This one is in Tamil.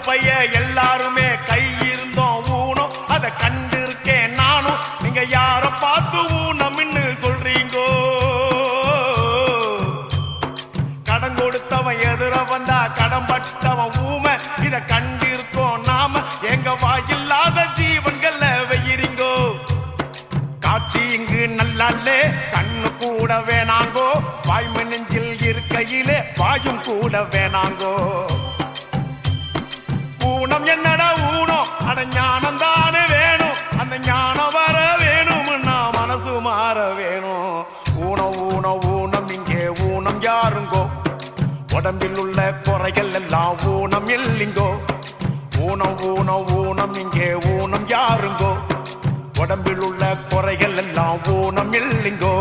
பைய எல்லாருமே கை இருந்தோம் ஊனம் அதை கண்டு இருக்கேன் நானும். நீங்க யார பார்த்து ஊனம்னு சொல்றீங்கோ? கடன் கொடுத்தவன் எதிர வந்தா கடன் பட்டவன் ஊமை இத கண்டு இருக்கோம் நாம. எங்க வாயில்லாத ஜீவன்கள வெயிரிங்கோ. காட்சி இங்கு நல்லாலே கண்ணு கூட வேணாங்கோ. வாய்மை நெஞ்சில் இருக்கையிலே வாயும் கூட வேணாங்கோ. ஊனம் என்னடா ஊனம்? அட ஞானம் தானே வேணும். அந்த ஞானம் வர வேணும்னா மனசு மாற வேணும். ஊனம் ஊனம் ஊனம் இங்கே ஊனம் யாருங்கோ? உடம்பில் உள்ள குறைகள் எல்லாம் ஊனம் இல்லைங்கோ. ஊனம் ஊனம் ஊனம் இங்கே ஊனம் யாருங்கோ? உடம்பில் உள்ள குறைகள் எல்லாம் ஊனம் இல்லைங்கோ.